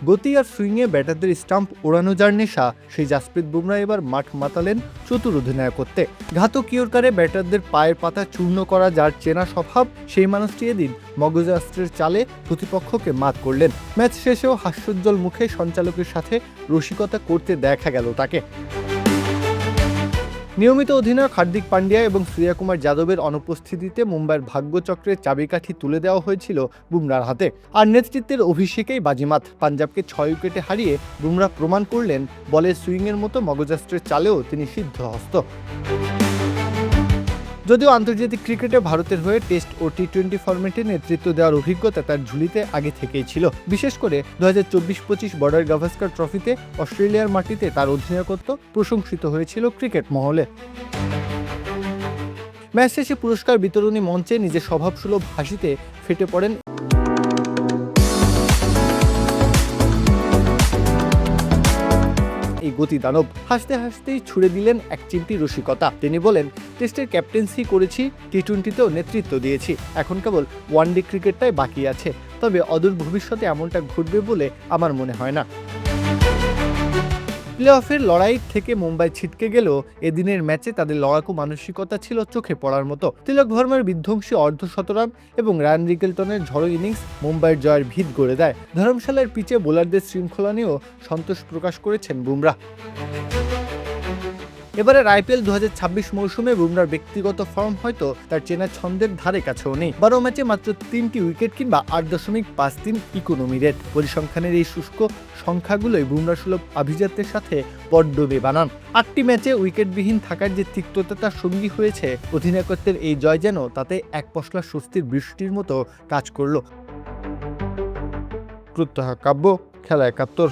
গতি আর সুইংয়ে ব্যাটারদের স্টাম্প ওড়ানো যার নেশা, সেই জাসপ্রীত বুমরা এবার মাঠ মাতালেন চতুর অধিনায়কত্বে। ঘাতক ইয়র্কারে ব্যাটারদের পায়ের পাতা চূর্ণ করা যার চেনা স্বভাব, সেই মানুষটি এদিন মগজাস্ত্রের চালে প্রতিপক্ষকে মাত করলেন। ম্যাচ শেষেও হাস্যোজ্জ্বল মুখে সঞ্চালকের সাথে রসিকতা করতে দেখা গেল তাকে। নিয়মিত অধিনায়ক হার্দিক পান্ডিয়া এবং সূর্যকুমার যাদবের অনুপস্থিতিতে মুম্বাইয়ের ভাগ্যচক্রের চাবিকাঠি তুলে দেওয়া হয়েছিল বুমরার হাতে। আর নেতৃত্বের অভিষেকেই বাজিমাত। পাঞ্জাবকে 6 উইকেটে হারিয়ে বুমরা প্রমাণ করলেন বলের সুইংয়ের মতো মগজাস্ত্রের চালেও তিনি সিদ্ধহস্ত। যদিও আন্তর্জাতিক ক্রিকেটে ভারতের হয়ে টেস্ট ও টি-20 ফরম্যাটে নেতৃত্ব দেওয়ার অভিজ্ঞতা তার ঝুলিতে আগে থেকেই ছিল। বিশেষ করে 2024-25 বর্ডার গাভাস্কার ট্রফিতে অস্ট্রেলিয়ার মাটিতে তার অধিনায়কত্ব প্রশংসিত হয়েছিল ক্রিকেট মহলে। ম্যাচ শেষে পুরস্কার বিতরণী মঞ্চে নিজের স্বভাবসুলভ হাসিতে ফেটে পড়েন এই গতি দানব। হাসতে হাসতেই ছুড়ে দিলেন এক চিমটি রসিকতা। তিনি বলেন, টেস্টের ক্যাপ্টেন্সি করেছি, টি-20তেও নেতৃত্ব দিয়েছি, এখন কেবল ওয়ানডে ক্রিকেটটাই বাকি আছে। তবে অদূর ভবিষ্যতে এমনটা ঘটবে বলে আমার মনে হয় না। প্লে অফের লড়াই থেকে মুম্বাই ছিটকে গেলেও এদিনের ম্যাচে তাদের লড়াকু মানসিকতা ছিল চোখে পড়ার মতো। তিলক ভার্মার বিধ্বংসী অর্ধশতরান এবং রায়ান রিকেলটনের ঝড়ো ইনিংস মুম্বাইয়ের জয়ের ভিত গড়ে দেয়। ধর্মশালার পিচে বোলারদের শৃঙ্খলা নিয়েও সন্তোষ প্রকাশ করেছেন বুমরা। এবারের আইপিএল 2026 মৌসুমে বুমরার ব্যক্তিগত ফর্ম হয়তো তার চেনা ছন্দের ধারে কাছেও নেই। 12 ম্যাচে মাত্র 3টি উইকেট কিংবা 8.53 ইকোনমি রেট। পরিসংখ্যানের এই শুষ্ক সংখ্যাগুলোই বুমরা সুলভ আভিজাত্যের সাথে বড্ড বেবানান। 8টি ম্যাচে উইকেটবিহীন থাকার যে তিক্ততা তার সঙ্গী হয়েছে, অধিনায়কত্বের এই জয় যেন তাতে এক পশলা স্বস্তির বৃষ্টির মতো কাজ করল। প্রত্যহ কাব্য, খেলা 71।